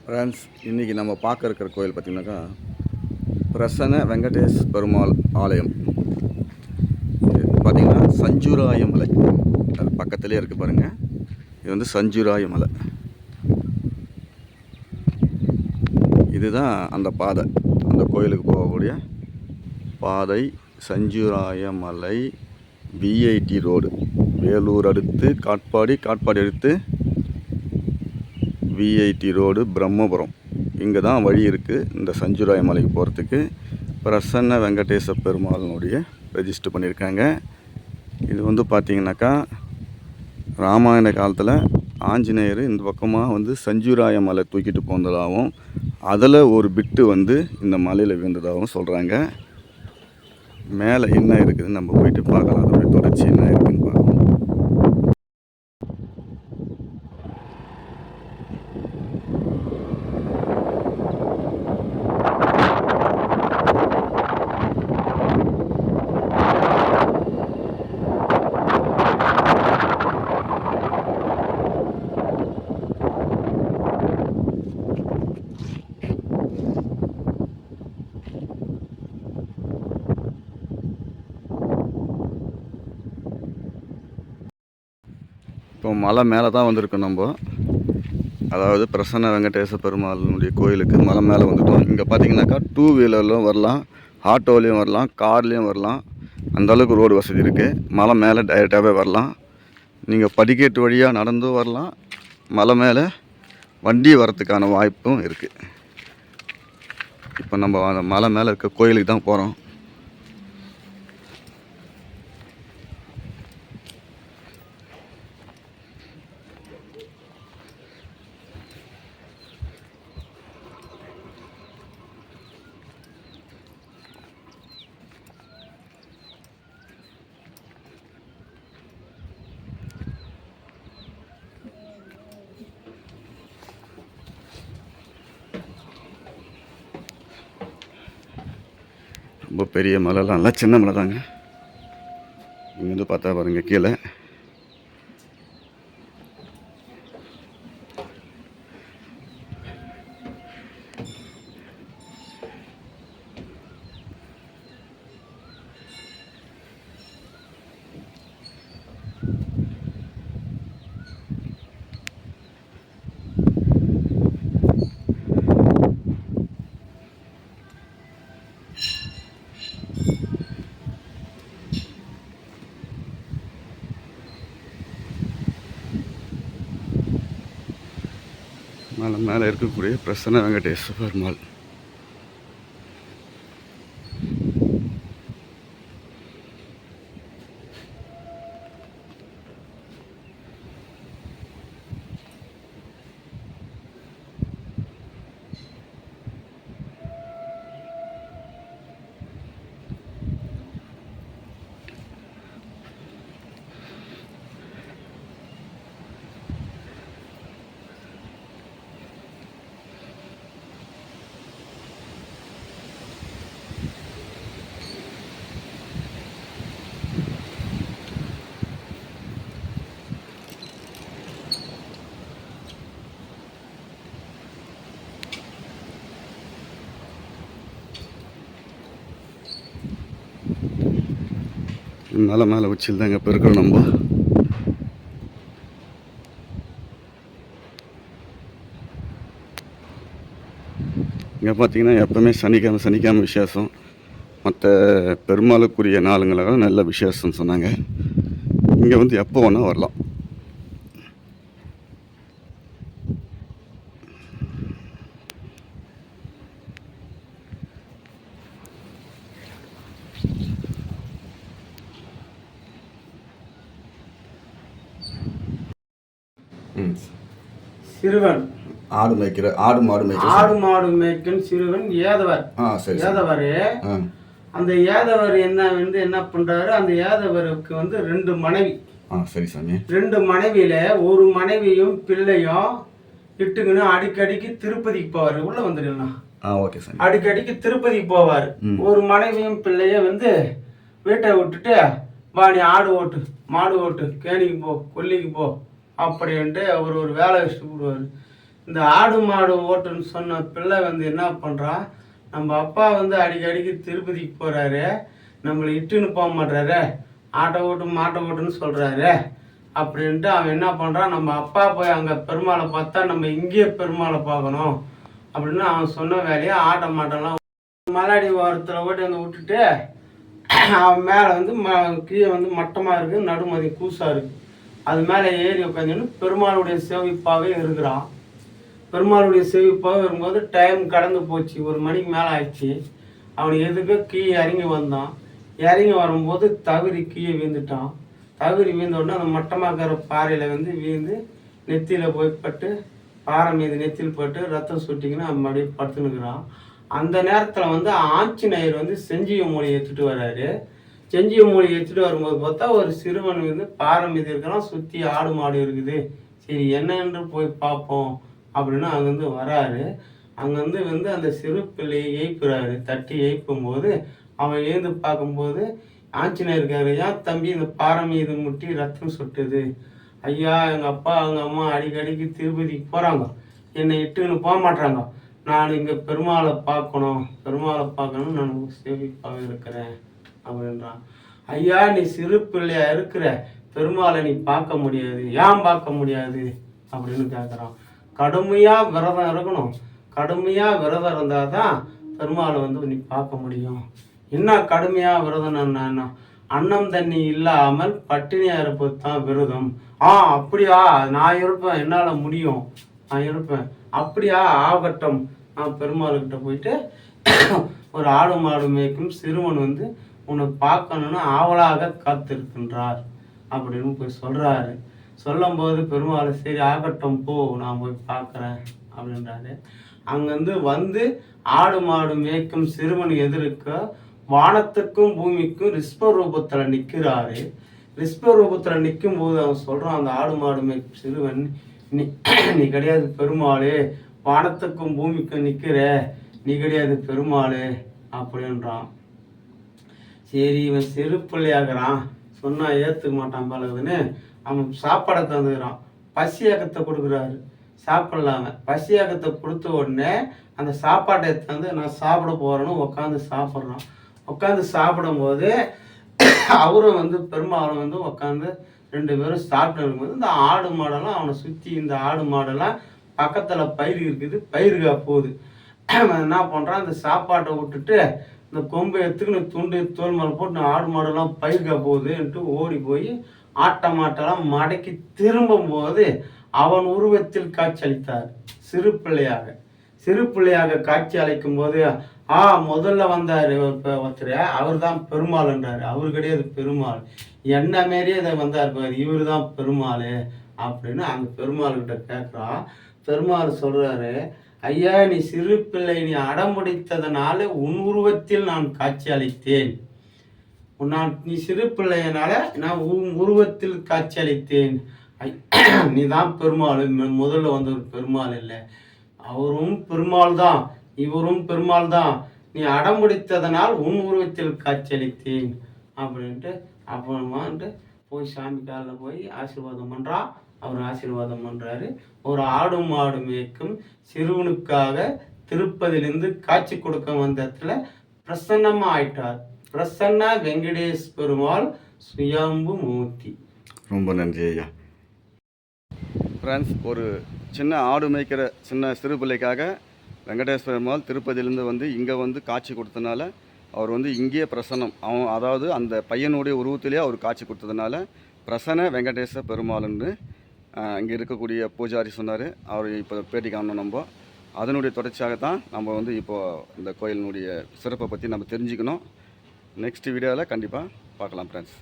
Friends, இன்றைக்கி நம்ம பார்க்க இருக்கிற கோயில் பார்த்திங்கனாக்கா பிரசன்ன வெங்கடேஷ் பெருமாள் ஆலயம். பார்த்திங்கன்னா சஞ்சூராய மலை, அது பக்கத்துலேயே இருக்குது பாருங்கள். இது வந்து சஞ்சூராய மலை. இதுதான் அந்த பாதை, அந்த கோயிலுக்கு போகக்கூடிய பாதை. சஞ்சூராய மலை, விஐடி ரோடு, வேலூர் அடுத்து காட்பாடி, காட்பாடி அடுத்து விஐடி ரோடு, பிரம்மபுரம். இங்கே தான் வழி இருக்குது இந்த சஞ்சூராய மலைக்கு போகிறதுக்கு. பிரசன்ன வெங்கடேச பெருமாளினுடைய ரெஜிஸ்டர் பண்ணியிருக்காங்க. இது வந்து பார்த்திங்கனாக்கா ராமாயண காலத்தில் ஆஞ்சநேயர் இந்த பக்கமாக வந்து சஞ்சூராய மலை தூக்கிட்டு போனதாகவும் அதில் ஒரு பிட்டு வந்து இந்த மலையில் விழுந்ததாகவும் சொல்கிறாங்க. மேலே என்ன இருக்குதுன்னு நம்ம போயிட்டு பார்க்கலாம். அதோடைய தொடர்ச்சி என்ன இருக்குதுன்னு பார்க்கலாம். இப்போ மலை மேலே தான் வந்திருக்கோம் நம்ம. அதாவது பிரசன்ன வெங்கடேச பெருமாளினுடைய கோயிலுக்கு மலை மேலே வந்துட்டோம். இங்கே பார்த்தீங்கன்னாக்கா 2 வீலர்லையும் வரலாம், ஆட்டோலேயும் வரலாம், கார்லேயும் வரலாம். அந்தளவுக்கு ரோடு வசதி இருக்குது. மலை மேலே டைரெக்டாகவே வரலாம். நீங்கள் படிக்கட்டு வழியாக நடந்தும் வரலாம், மலை மேலே வண்டி வரத்துக்கான வாய்ப்பும் இருக்குது. இப்போ நம்ம அந்த மலை மேலே இருக்க கோயிலுக்கு தான் போகிறோம். ரொம்ப பெரிய மலைலாம் இல்லை, சின்ன மலை தாங்க. இங்கேருந்து பார்த்தா பாருங்கள் கீழே. மலை மேலே இருக்கக்கூடிய பிரசன்ன வெங்கடேச பெருமாள். மேலே உச்சியில் தாங்க இப்போ இருக்கிறோம் நம்ம. இங்கே பார்த்தீங்கன்னா எப்போவுமே சனிக்கிழமை விசேஷம். மற்ற பெருமாளுக்குரிய நாளுங்களாக நல்ல விசேஷம்னு சொன்னாங்க. இங்கே வந்து எப்போ வேணால் வரலாம். சிறுவன் ஆடு மாடு மேய்க்கும் சிறுவன் ஏதவர். ஏதவர் அந்த ஏதவர் என்ன பண்றாரு, அந்த ஏதவருக்கு வந்து 2 மனைவி. சரி சாமி. 2 மனைவியில ஒரு மனைவியும் பிள்ளையும் இட்டுக்குன்னு அடிக்கடிக்கு திருப்பதிக்கு போவாரு. உள்ள வந்துடலாம். ஓகே சாமி. அடிக்கடிக்கு திருப்பதிக்கு போவாரு. ஒரு மனைவியும் பிள்ளைய வந்து வீட்டை விட்டுட்டு வாணி ஆடு ஓட்டு, மாடு ஓட்டு, கேணிக்கு போ, கொல்லிக்கு போ அப்படின்ட்டு அவர் ஒரு வேலை வச்சுட்டு போடுவார். இந்த ஆடு மாடு ஓட்டுன்னு சொன்ன பிள்ளை வந்து என்ன பண்ணுறான், நம்ம அப்பா வந்து அடிக்கடிக்கு திருப்பதிக்கு போகிறாரு, நம்மளை இட்டுன்னு போக மாட்டாரு, ஆட்டை ஓட்டு மாட்டை ஓட்டுன்னு சொல்கிறாரு அப்படின்ட்டு அவன் என்ன பண்ணுறான், நம்ம அப்பா போய் அங்கே பெருமாளை பார்த்தா நம்ம இங்கேயே பெருமாளை பார்க்கணும் அப்படின்னு அவன் சொன்ன வேலையை ஆட்டை மாட்டெல்லாம் மலாடி ஓரத்தில் ஓட்டி வந்து விட்டுட்டு அவன் மேலே வந்து கீழே வந்து மட்டமாக இருக்குது, நடுமதி கூசாக இருக்குது, அது மேலே ஏறி உட்காந்துன்னு பெருமாளுடைய சேவிப்பாகவே இருக்கிறான். பெருமாளுடைய சேவிப்பாக வரும்போது டைம் கடந்து போச்சு, 1 மணிக்கு மேலே ஆயிடுச்சு. அவன் எதுக்கு கீழே இறங்கி வந்தான். இறங்கி வரும்போது தவறி கீழே வீழ்ந்துட்டான். தவறி வீழ்ந்த உடனே அந்த மட்டமாக இருக்கிற பாறையில் வந்து வீழ்ந்து நெத்தியில் போய் பட்டு, பாறை மீது நெத்தியில் பட்டு ரத்தம் சுட்டிக்கின்னு அவன் மறுபடியும் படுத்துனுக்குறான். அந்த நேரத்தில் வந்து ஆஞ்சநேயர் வந்து செஞ்சிய மூலியை எடுத்துகிட்டு வர்றாரு. செஞ்சிய மூலியை எடுத்துகிட்டு வரும்போது பார்த்தா ஒரு சிறுவன் வந்து பாறை மீது இருக்கிறான், சுற்றி ஆடு மாடு இருக்குது. சரி என்னன்னு போய் பார்ப்போம் அப்படின்னு அங்கேருந்து வராரு. அங்கேருந்து வந்து அந்த சிறு பிள்ளையை எய்ப்புறாரு. தட்டி எய்ப்பும் போது அவன் எழுந்து பார்க்கும்போது ஆஞ்சநேயர் இருக்காரு. ஏன் தம்பி இந்த பாறை மீது முட்டி ரத்தம் சொட்டுது? ஐயா, எங்கள் அப்பா எங்கள் அம்மா அடிக்கடிக்கு திருப்பதிக்கு போகிறாங்க, என்னை இட்டுன்னு போக மாட்டாங்க, நான் இங்கே பெருமாளை பார்க்கணும், பெருமாளை பார்க்கணும்னு நான் சேவிப்பாக இருக்கிறேன் அப்படின்றான். ஐயா, நீ சிறு பிள்ளையா இருக்கிற, பெருமாளை நீ பார்க்க முடியாது, ஏன் பார்க்க முடியாது அப்படின்னு கேட்குறான். கடுமையாக விரதம் இருக்கணும், கடுமையாக விரதம் இருந்தால் தான் பெருமாளை வந்து நீ பார்க்க முடியும். என்ன கடுமையாக விரதம் என்ன? அன்னம் தண்ணி இல்லாமல் பட்டினியாக இருப்பது தான் விரதம். அப்படியா, நான் இருப்பேன், என்னால் முடியும், நான் இருப்பேன். அப்படியா, ஆகட்டும். நான் பெருமாள்கிட்ட போயிட்டு ஒரு ஆடு மாடு மேய்க்கும் சிறுவன் வந்து உன்னை பார்க்கணுன்னு ஆவலாக காத்திருக்கின்றார் அப்படின்னு போய் சொல்கிறாரு. சொல்லும்போது பெருமாள் சரி ஆகட்டும் போ, நான் போய் பார்க்குறேன் அப்படின்றாரு. அங்கேருந்து வந்து ஆடு மாடு மேய்க்கும் சிறுவன் எதிர்க்க வானத்துக்கும் பூமிக்கும் ரிஸ்வரூபத்தில் நிற்கிறாரு. ரிஸ்வரூபத்தில் நிற்கும் போது அவன் சொல்கிறான், அந்த ஆடு மாடு மேய்க்கும் சிறுவன், நீ கிடையாது பெருமாள், வானத்துக்கும் பூமிக்கும் நிற்கிற, நீ கிடையாது பெருமாள் அப்படின்றான். சரி இவன் சிறு பிள்ளையாகிறான், சொன்னால் ஏற்றுக்க மாட்டான் பழகுதுன்னு அவன் சாப்பாடை தந்துக்கிறான். பசியாக்கத்தை கொடுக்குறாரு, சாப்பிடலாம பசியாக்கத்தை கொடுத்த உடனே அந்த சாப்பாட்டை தந்து நான் சாப்பிட போகிறேன்னு உட்காந்து சாப்பிட்றான். உட்காந்து சாப்பிடும்போது அவரும் வந்து பெருமாளும் வந்து உட்காந்து 2 பேரும் சாப்பிட்டு இருக்கும்போது இந்த ஆடு மாடெல்லாம் அவனை சுற்றி, இந்த ஆடு மாடெல்லாம் பக்கத்தில் பயிர் இருக்குது, பயிருக்கா போகுது. என்ன பண்ணுறான், இந்த சாப்பாட்டை விட்டுட்டு இந்த கொம்பை எடுத்துக்கின்னு துண்டு தோல் மேலே போட்டு ஆடு மாடெல்லாம் பயிருக்கா போகுதுன்ட்டு ஓடி போய் ஆட்ட மாட்டெல்லாம் மடக்கி திரும்பும்போது அவன் உருவத்தில் காட்சி அளித்தார். சிறு பிள்ளையாக காட்சி அளிக்கும் போது முதல்ல வந்தார் ஒருத்தர், அவர் தான் பெருமாள்ன்றாரு. அவர் கிடையாது பெருமாள், என்ன மாரியே இதை வந்தார் பாரு, இவர் தான் பெருமாள் அப்படின்னு அந்த பெருமாள்கிட்ட கேட்குறான். பெருமாள் சொல்கிறாரு, ஐயா நீ சிறு பிள்ளை, நீ அடம்பிடித்ததனால உன் உருவத்தில் நான் காட்சி அளித்தேன். நீ சிறு பிள்ளையனால நான் உன் உருவத்தில் காட்சி அளித்தேன். நீ தான் பெருமாள், முதல்ல வந்த ஒரு பெருமாள் இல்லை, அவரும் பெருமாள் தான், இவரும் பெருமாள் தான், நீ அடம்பிடித்ததனால் உன் உருவத்தில் காட்சியளித்தேன் அப்படின்ட்டு அப்புறமான்ட்டு போய் சாமி காலில் போய் ஆசீர்வாதம் பண்ணுறான். அவர் ஆசீர்வாதம் பண்ணுறாரு. ஒரு ஆடு மாடு மேய்க்கும் சிறுவனுக்காக திருப்பதியிலேருந்து காட்சி கொடுக்க வந்த இடத்துல பிரசன்னமாக ஆயிட்டார். பிரசன்னா வெங்கடேஷ் பெருமாள் சுயம்பு மூர்த்தி. ரொம்ப நன்றி ஐயா. ஃப்ரெண்ட்ஸ், ஒரு சின்ன ஆடு மேய்க்கிற சின்ன சிறு பிள்ளைக்காக வெங்கடேஸ்வர பெருமாள் திருப்பதியிலேருந்து வந்து இங்கே வந்து காட்சி கொடுத்தனால அவர் வந்து இங்கேயே பிரசன்னம், அதாவது அந்த பையனுடைய உருவத்திலே அவர் காட்சி கொடுத்ததுனால பிரசன்ன வெங்கடேச பெருமாள்னு இங்கே இருக்கக்கூடிய பூஜாரி சொன்னார். அவர் இப்போ பேட்டி காணணும். நம்ம அதனுடைய தொடர்ச்சியாகத்தான் நம்ம வந்து இப்போது இந்த கோயிலினுடைய சிறப்பை பற்றி நம்ம தெரிஞ்சுக்கணும். நெக்ஸ்ட் வீடியோவில் கண்டிப்பாக பார்க்கலாம் ஃப்ரெண்ட்ஸ்.